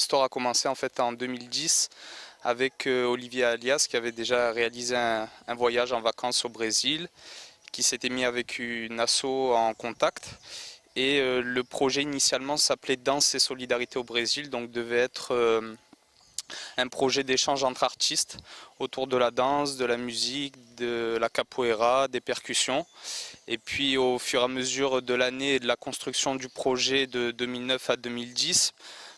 l'histoire a commencé en fait en 2010 avec Olivier Alias qui avait déjà réalisé un voyage en vacances au Brésil, qui s'était mis avec une asso en contact. Et le projet initialement s'appelait Danse et Solidarité au Brésil, donc devait être un projet d'échange entre artistes autour de la danse, de la musique, de la capoeira, des percussions. Et puis au fur et à mesure de l'année et de la construction du projet de 2009 à 2010,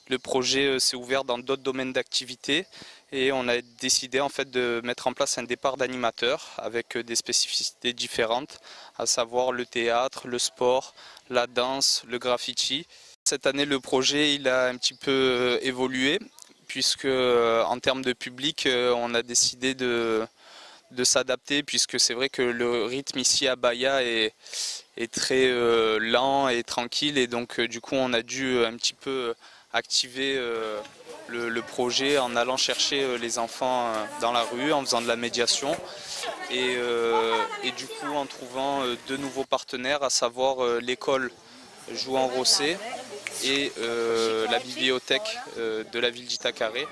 le projet s'est ouvert dans d'autres domaines d'activité et on a décidé en fait de mettre en place un départ d'animateurs avec des spécificités différentes, à savoir le théâtre, le sport, la danse, le graffiti. Cette année, le projet il a un petit peu évolué puisque en termes de public, on a décidé de s'adapter puisque c'est vrai que le rythme ici à Bahia est très lent et tranquille et donc du coup on a dû un petit peu activer le projet en allant chercher les enfants dans la rue, en faisant de la médiation et du coup en trouvant deux nouveaux partenaires, à savoir l'école Jouan Rossé et la bibliothèque de la ville d'Itacaré.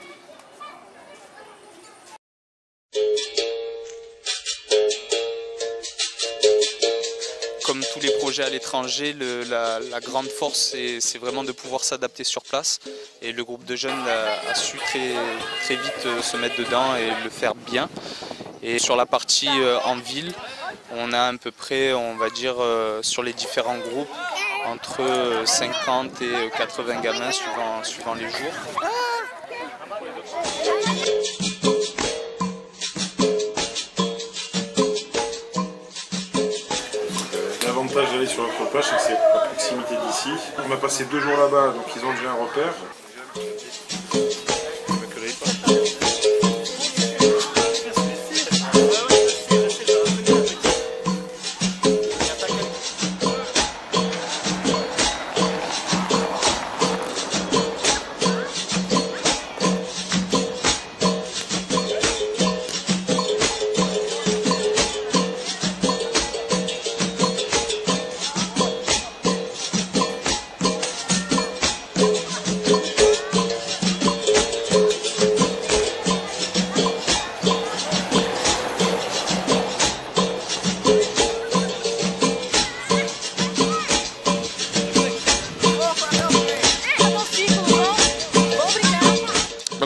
Comme tous les projets à l'étranger, la grande force, c'est vraiment de pouvoir s'adapter sur place. Et le groupe de jeunes a su très vite se mettre dedans et le faire bien. Et sur la partie en ville, on a à peu près, on va dire, sur les différents groupes, entre 50 et 80 gamins suivant les jours. L'avantage d'aller sur notre plage, c'est que c'est à proximité d'ici. On a passé 2 jours là-bas, donc ils ont déjà un repère.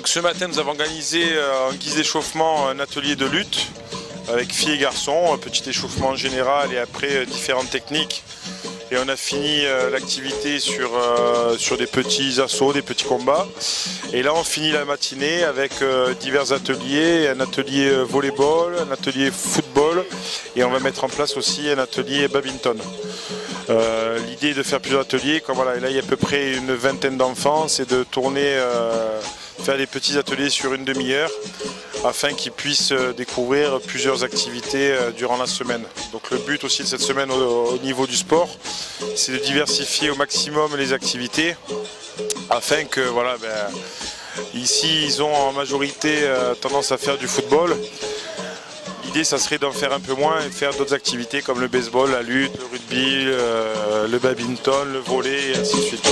Ce matin, nous avons organisé en guise d'échauffement un atelier de lutte avec filles et garçons, un petit échauffement général et après différentes techniques. Et on a fini l'activité sur des petits assauts, des petits combats. Et là, on finit la matinée avec divers ateliers, un atelier volleyball, un atelier football et on va mettre en place aussi un atelier badminton. L'idée est de faire plusieurs ateliers, comme voilà, là il y a à peu près une vingtaine d'enfants, c'est de tourner, faire des petits ateliers sur une demi-heure afin qu'ils puissent découvrir plusieurs activités durant la semaine. Donc le but aussi de cette semaine au niveau du sport, c'est de diversifier au maximum les activités afin que voilà, ici ils ont en majorité tendance à faire du football. L'idée, ça serait d'en faire un peu moins et faire d'autres activités comme le baseball, la lutte, le rugby, le badminton, le volley et ainsi de suite.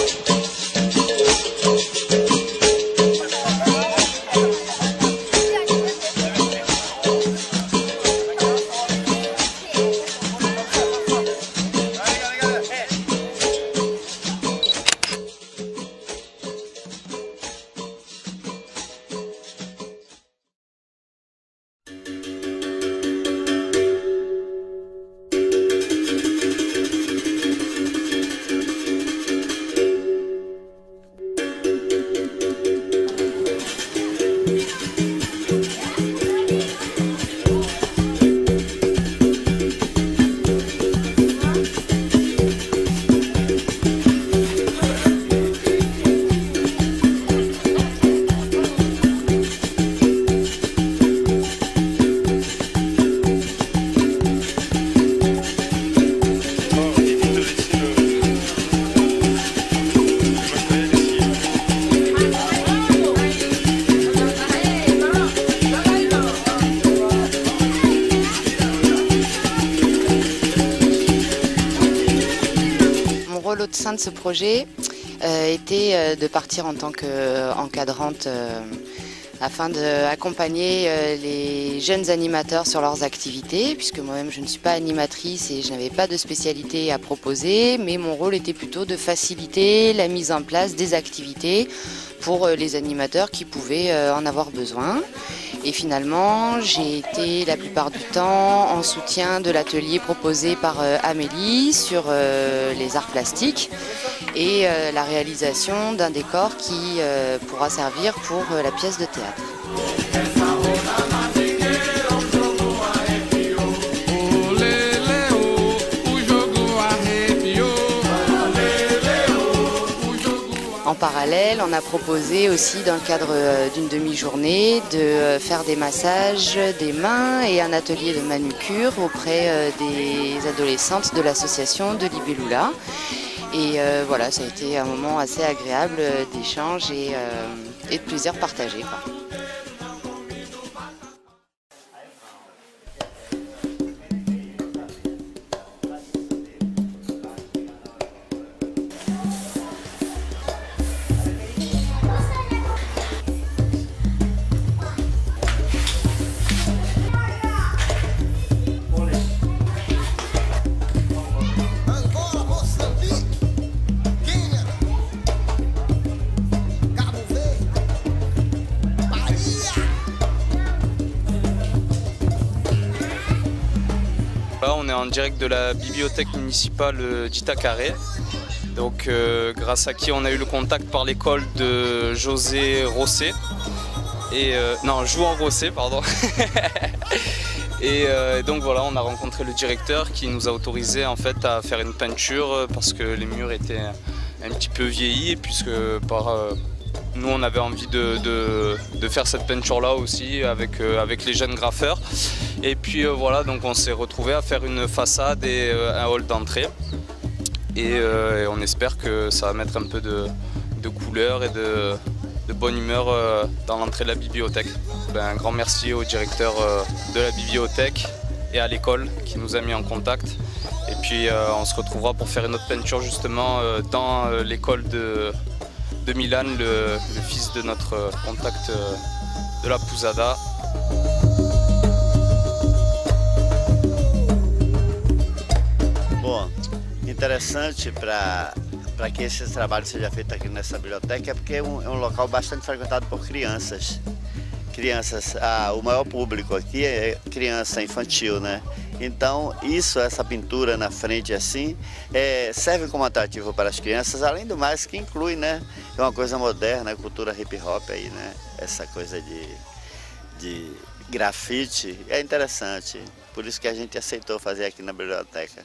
Au sein de ce projet, était de partir en tant qu'encadrante afin d'accompagner les jeunes animateurs sur leurs activités, puisque moi-même je ne suis pas animatrice et je n'avais pas de spécialité à proposer, mais mon rôle était plutôt de faciliter la mise en place des activités pour les animateurs qui pouvaient en avoir besoin. Et finalement, j'ai été la plupart du temps en soutien de l'atelier proposé par Amélie sur les arts plastiques et la réalisation d'un décor qui pourra servir pour la pièce de théâtre. En parallèle, on a proposé aussi dans le cadre d'une demi-journée de faire des massages des mains et un atelier de manucure auprès des adolescentes de l'association de Libellula. Et voilà, ça a été un moment assez agréable d'échange et de plaisir partagé, quoi. Là, on est en direct de la bibliothèque municipale d'Itacaré, donc grâce à qui on a eu le contact par l'école de José Rosset, non, Jouan Rosset, pardon. Et donc voilà, on a rencontré le directeur qui nous a autorisé en fait à faire une peinture parce que les murs étaient un petit peu vieillis et puisque nous on avait envie de faire cette peinture là aussi avec les jeunes graffeurs. Et puis voilà, donc on s'est retrouvé à faire une façade et un hall d'entrée. Et on espère que ça va mettre un peu de couleur et de bonne humeur dans l'entrée de la bibliothèque. Un grand merci au directeur de la bibliothèque et à l'école qui nous a mis en contact. Et puis on se retrouvera pour faire une autre peinture justement dans l'école de Milan, le fils de notre contact de la Pousada. Bom, interessante para que esse trabalho seja feito aqui nessa biblioteca, porque é um local bastante frequentado por crianças. O maior público aqui é criança infantil, né? Então essa pintura na frente assim, serve como atrativo para as crianças, além do mais que inclui, né? É uma coisa moderna, a cultura hip hop aí, né? Essa coisa de grafite é interessante, por isso que a gente aceitou fazer aqui na biblioteca.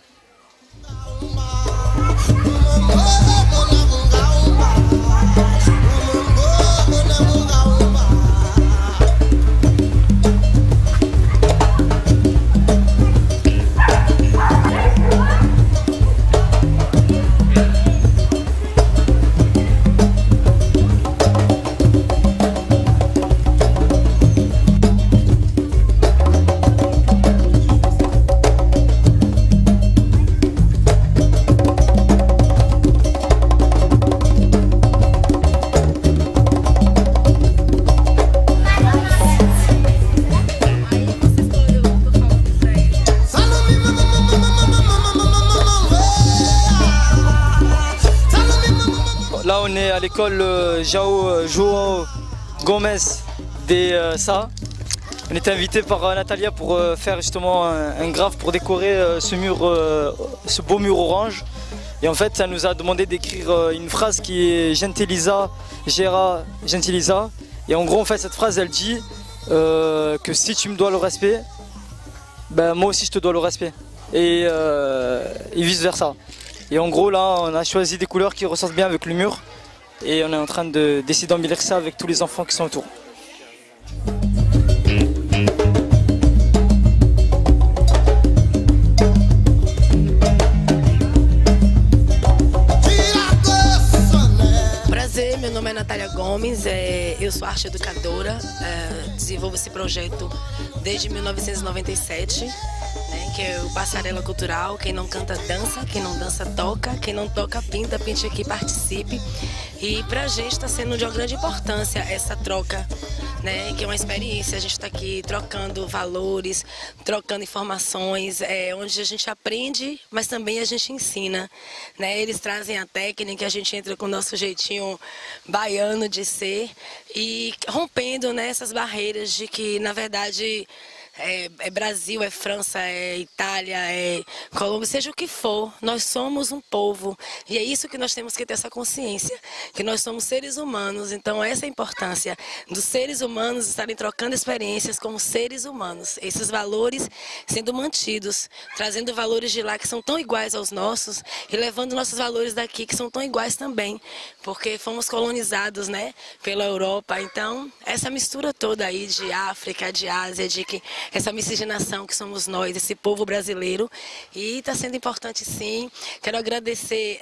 Là on est à l'école João Gomes de Sá. On était invité par Natalia pour faire justement un graphe pour décorer ce beau mur orange. Et en fait ça nous a demandé d'écrire une phrase qui est Gentilisa, Gera, Gentilisa. Et en gros en fait cette phrase elle dit que si tu me dois le respect, ben moi aussi je te dois le respect. Et vice versa. Et en gros là on a choisi des couleurs qui ressortent bien avec le mur et on est en train d'essayer d'embellir ça avec tous les enfants qui sont autour. Prazer, meu nome é Natália Gomes, Eu sou arte educadora, desenvolvo esse projeto desde 1997, né, que é o Passarela Cultural. Quem não canta, dança. Quem não dança, toca. Quem não toca, pinta. Pinte aqui, participe. E pra gente está sendo de uma grande importância essa troca, né, que é uma experiência. A gente está aqui trocando valores, trocando informações, onde a gente aprende, mas também a gente ensina, né? Eles trazem a técnica, a gente entra com o nosso jeitinho baiano de ser e rompendo, né, essas barreiras de que, na verdade, é Brasil, é França, é Itália, é Colômbia, seja o que for, nós somos um povo. E é isso que nós temos que ter essa consciência, que nós somos seres humanos. Então essa é a importância dos seres humanos estarem trocando experiências como seres humanos. Esses valores sendo mantidos, trazendo valores de lá que são tão iguais aos nossos e levando nossos valores daqui que são tão iguais também, porque fomos colonizados, né, pela Europa. Então essa mistura toda aí de África, de Ásia, de que essa miscigenação que somos nós, esse povo brasileiro, e está sendo importante sim. Quero agradecer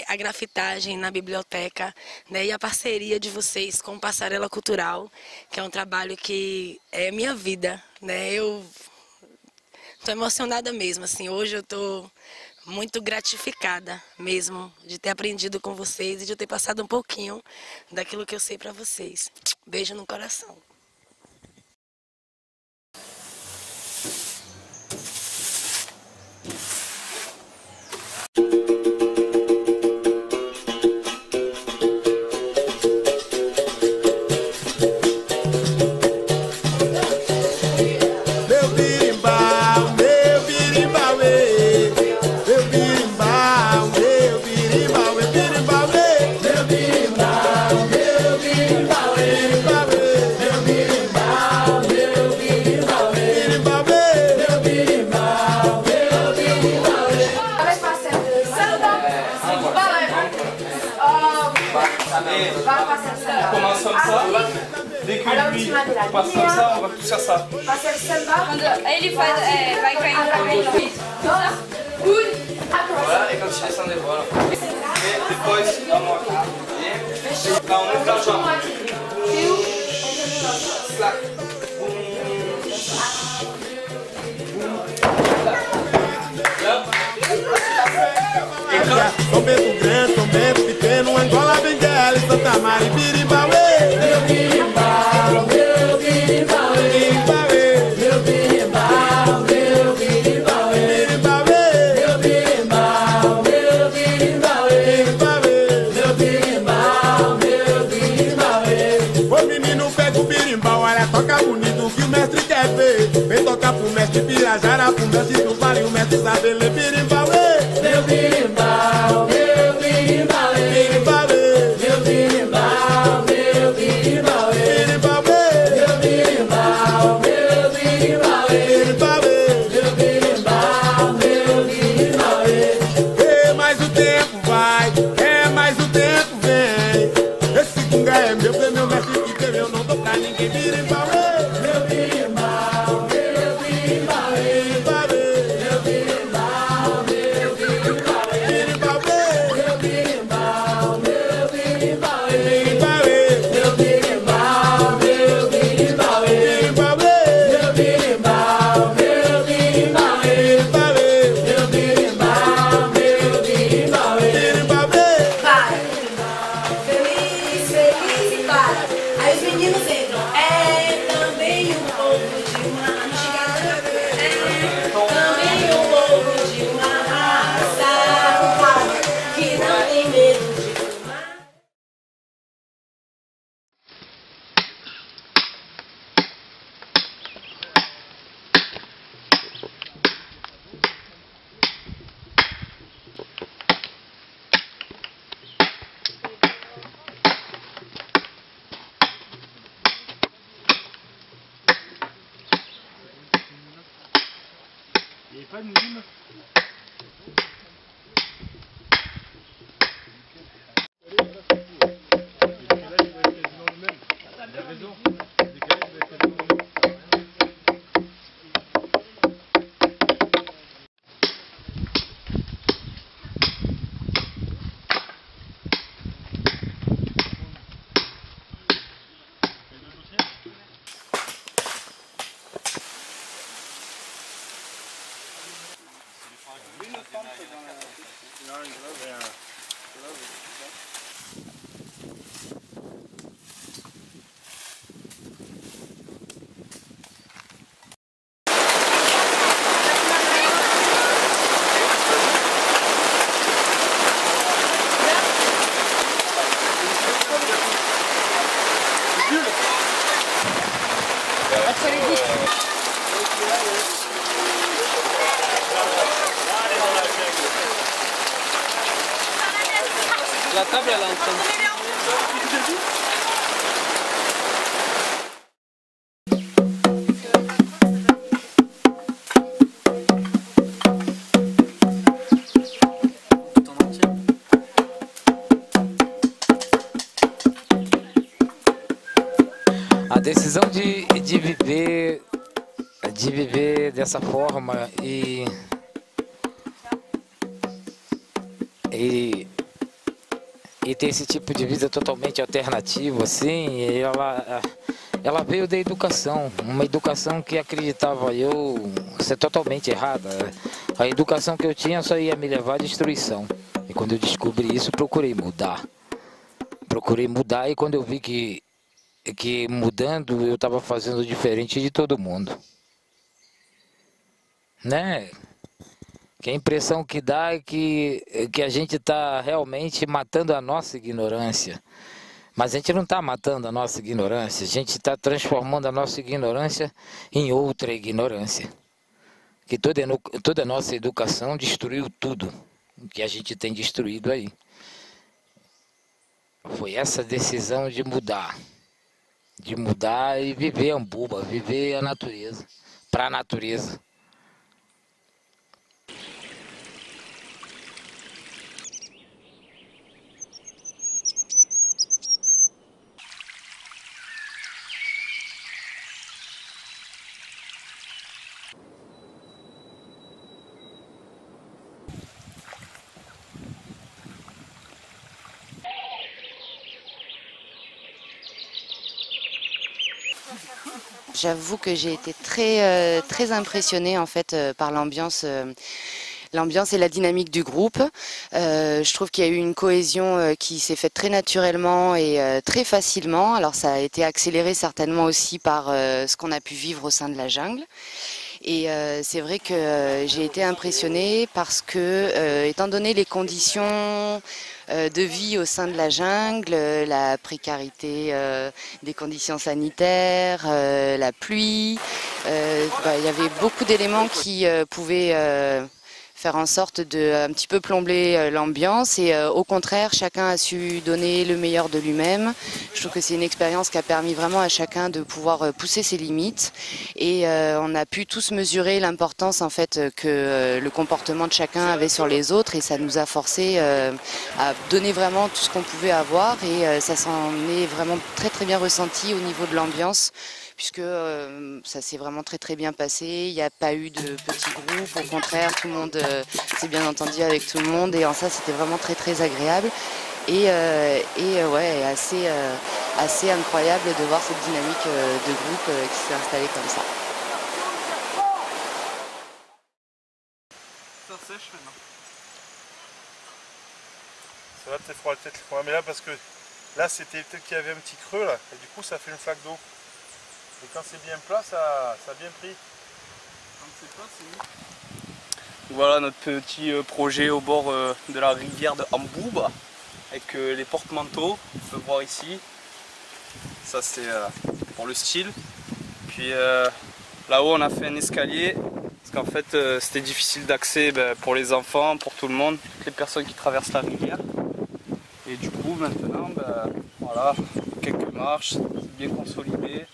a grafitagem na biblioteca, né, e a parceria de vocês com o Passarela Cultural, que é um trabalho que é minha vida, né? Eu estou emocionada mesmo, assim, hoje eu estou muito gratificada mesmo de ter aprendido com vocês e de eu ter passado um pouquinho daquilo que eu sei para vocês. Beijo no coração. Commence comme ça, dès que lui passe comme ça, on va tous faire ça. Ele vai caindo pra frente. Voilà, et comme tu descendais, voilà. Et depois, dá uma aqui. Là, on ouvre la jambe. Slack. São Bento Grande, São Bento Pequeno, Angola, Benguela, Santa Maria, Birimbauê. Meu birimbau, meu birimbauê. Meu birimbau, meu birimbauê. Meu birimbau, meu birimbauê. Meu birimbau, meu birimbauê. O menino pega o birimbau, olha, toca bonito que o mestre quer ver. Vem tocar pro mestre Pirajara, pro mestre do Vale, o mestre sabe ler birimbauê. Meu birimbau, meu birimbau, meu birimbau, meu birimbau, meu birimbau, meu birimbau, meu birimbau, meu birimbau. É mais o tempo vai, é mais o tempo vem. Esse gunga é meu, foi meu mestre que teve, eu não dou pra ninguém. Birimbau, meu birimbau, meu birimbau, meu birimbau, meu birimbau. pas de mine. La table elle est en train de... A decisão de viver dessa forma e ter esse tipo de vida totalmente alternativo, assim, ela veio da educação, uma educação que acreditava eu ser totalmente errada. A educação que eu tinha só ia me levar à destruição. E quando eu descobri isso, procurei mudar. E quando eu vi que mudando eu estava fazendo diferente de todo mundo, né? Que a impressão que dá é que a gente está realmente matando a nossa ignorância. Mas a gente não está matando a nossa ignorância, a gente está transformando a nossa ignorância em outra ignorância. Que toda a nossa educação destruiu tudo que a gente tem destruído aí. Foi essa decisão de mudar e viver Ambuba, viver a natureza, para a natureza. J'avoue que j'ai été très impressionnée en fait par l'ambiance et la dynamique du groupe. Je trouve qu'il y a eu une cohésion qui s'est faite très naturellement et très facilement. Alors ça a été accéléré certainement aussi par ce qu'on a pu vivre au sein de la jungle. Et c'est vrai que j'ai été impressionnée parce que, étant donné les conditions de vie au sein de la jungle, la précarité des conditions sanitaires, la pluie, il y avait beaucoup d'éléments qui pouvaient faire en sorte de un petit peu plomber l'ambiance et au contraire chacun a su donner le meilleur de lui-même. Je trouve que c'est une expérience qui a permis vraiment à chacun de pouvoir pousser ses limites et on a pu tous mesurer l'importance en fait que le comportement de chacun avait sur les autres et ça nous a forcé à donner vraiment tout ce qu'on pouvait avoir et ça s'en est vraiment très bien ressenti au niveau de l'ambiance. Puisque ça s'est vraiment très bien passé, il n'y a pas eu de petits groupes, au contraire tout le monde s'est bien entendu avec tout le monde et en ça c'était vraiment très agréable et ouais, assez incroyable de voir cette dynamique de groupe qui s'est installée comme ça. Ça sèche maintenant. Ça va peut-être froid peut-être mais là parce que là c'était peut-être qu'il y avait un petit creux là et du coup ça fait une flaque d'eau. Et quand c'est bien plat, ça a bien pris. Quand c'est plat, c'est mieux. Voilà notre petit projet au bord de la rivière de Ambuba avec les porte-manteaux, on peut voir ici. Ça c'est pour le style. Puis là-haut on a fait un escalier parce qu'en fait c'était difficile d'accès pour les enfants, pour tout le monde, toutes les personnes qui traversent la rivière. Et du coup maintenant, voilà, quelques marches, bien consolidé.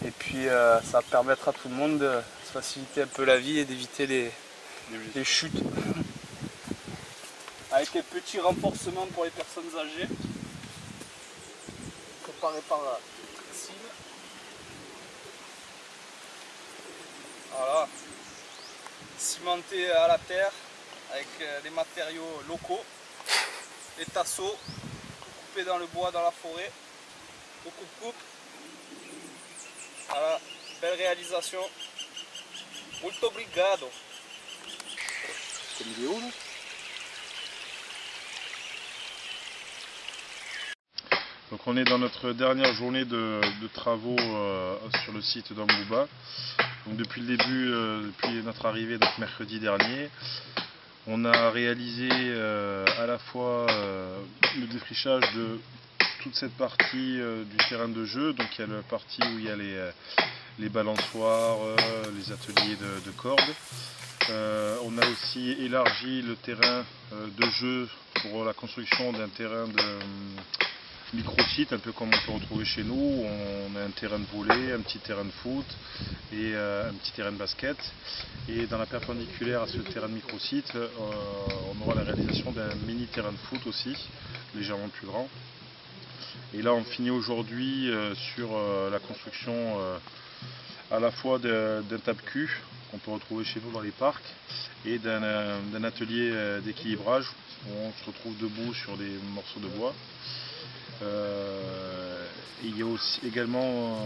Et puis ça va permettre à tout le monde de se faciliter un peu la vie et d'éviter les chutes. Avec les petits renforcements pour les personnes âgées, préparés par Cine. Voilà, cimenté à la terre avec des matériaux locaux, des tasseaux coupés dans le bois, dans la forêt, au coupe-coupe. Voilà, belle réalisation. Muito obrigado. Donc on est dans notre dernière journée de travaux sur le site d'Ambuba. Donc depuis le début, depuis notre arrivée donc mercredi dernier, on a réalisé à la fois le défrichage de toute cette partie du terrain de jeu. Donc il y a la partie où il y a les balançoires, les ateliers de cordes. On a aussi élargi le terrain de jeu pour la construction d'un terrain de micro-site, un peu comme on peut retrouver chez nous. On a un terrain de volley, un petit terrain de foot et un petit terrain de basket. Et dans la perpendiculaire à ce terrain de micro-site, on aura la réalisation d'un mini terrain de foot aussi, légèrement plus grand. Et là on finit aujourd'hui sur la construction à la fois d'un tape-cul qu'on peut retrouver chez nous dans les parcs et d'un atelier d'équilibrage où on se retrouve debout sur des morceaux de bois. Il y a aussi également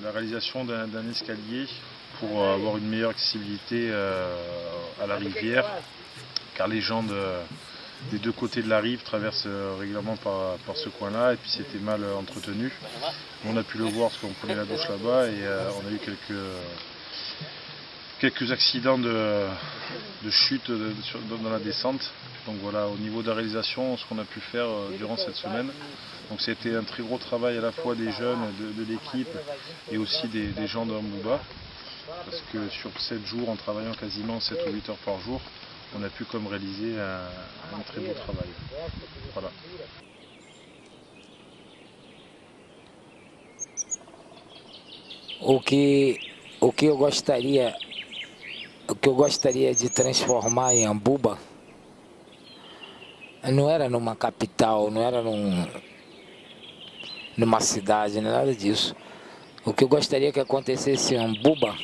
la réalisation d'un escalier pour avoir une meilleure accessibilité à la rivière, car les gens des deux côtés de la rive traversent régulièrement par ce coin-là, et puis c'était mal entretenu. On a pu le voir parce qu'on prenait la douche là-bas et on a eu quelques accidents de chute dans la descente. Donc voilà, au niveau de la réalisation, ce qu'on a pu faire durant cette semaine. Donc c'était un très gros travail à la fois des jeunes de l'équipe et aussi des gens de Mbouba. Parce que sur 7 jours, en travaillant quasiment 7 ou 8 heures par jour, on a pu comme réaliser un très beau travail. Voilà. O que eu gostaria de transformar em Mbouba não era numa capital, não era numa cidade, não nada disso. O que eu gostaria que acontecesse em Mbouba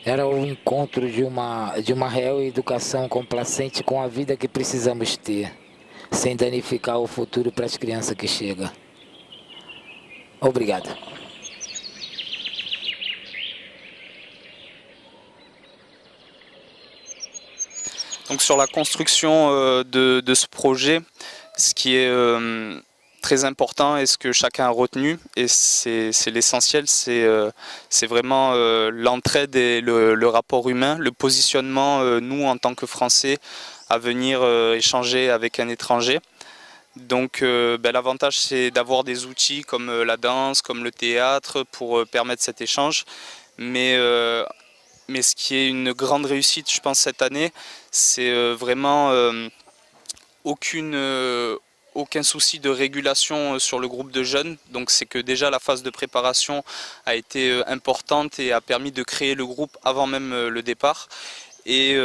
era o encontro de uma real educação complacente com a vida que precisamos ter, sem danificar o futuro para as crianças que chegam. Obrigado. Donc sur la construction de ce projet, ce qui est très important et ce que chacun a retenu, et c'est l'essentiel, c'est vraiment l'entraide et le rapport humain, le positionnement, nous en tant que Français, à venir échanger avec un étranger. Donc l'avantage c'est d'avoir des outils comme la danse, comme le théâtre pour permettre cet échange. Mais ce qui est une grande réussite, je pense, cette année, c'est vraiment aucun souci de régulation sur le groupe de jeunes. Donc c'est que déjà la phase de préparation a été importante et a permis de créer le groupe avant même le départ. Et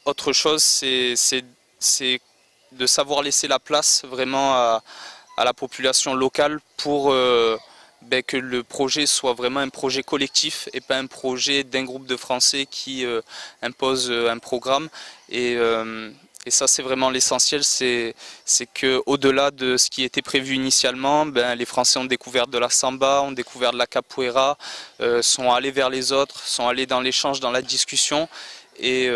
autre chose, c'est de savoir laisser la place vraiment à la population locale pour que le projet soit vraiment un projet collectif et pas un projet d'un groupe de Français qui impose un programme. Et ça c'est vraiment l'essentiel, c'est qu'au-delà de ce qui était prévu initialement, les Français ont découvert de la samba, ont découvert de la capoeira, sont allés vers les autres, sont allés dans l'échange, dans la discussion. Et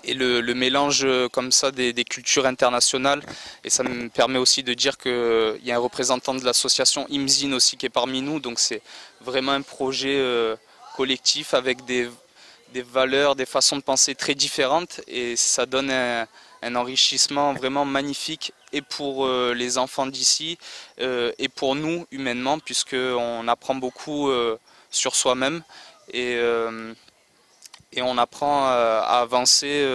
le mélange comme ça des cultures internationales, et ça me permet aussi de dire qu'il y a un représentant de l'association IMZIN aussi qui est parmi nous, donc c'est vraiment un projet collectif avec des valeurs, des façons de penser très différentes, et ça donne un enrichissement vraiment magnifique et pour les enfants d'ici et pour nous humainement, puisqu'on apprend beaucoup sur soi-même et on apprend à avancer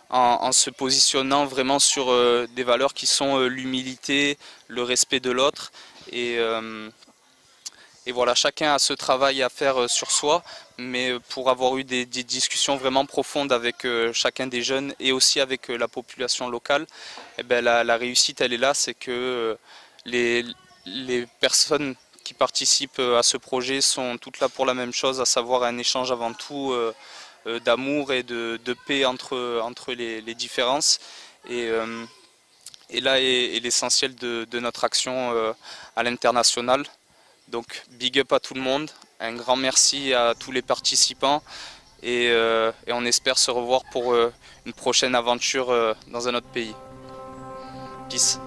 en se positionnant vraiment sur des valeurs qui sont l'humilité, le respect de l'autre. Et voilà, chacun a ce travail à faire sur soi, mais pour avoir eu des discussions vraiment profondes avec chacun des jeunes et aussi avec la population locale, la réussite elle est là, c'est que les personnes qui participent à ce projet sont toutes là pour la même chose, à savoir un échange avant tout d'amour et de paix entre les différences. Et là est l'essentiel de notre action à l'international. Donc big up à tout le monde, un grand merci à tous les participants et on espère se revoir pour une prochaine aventure dans un autre pays. Peace.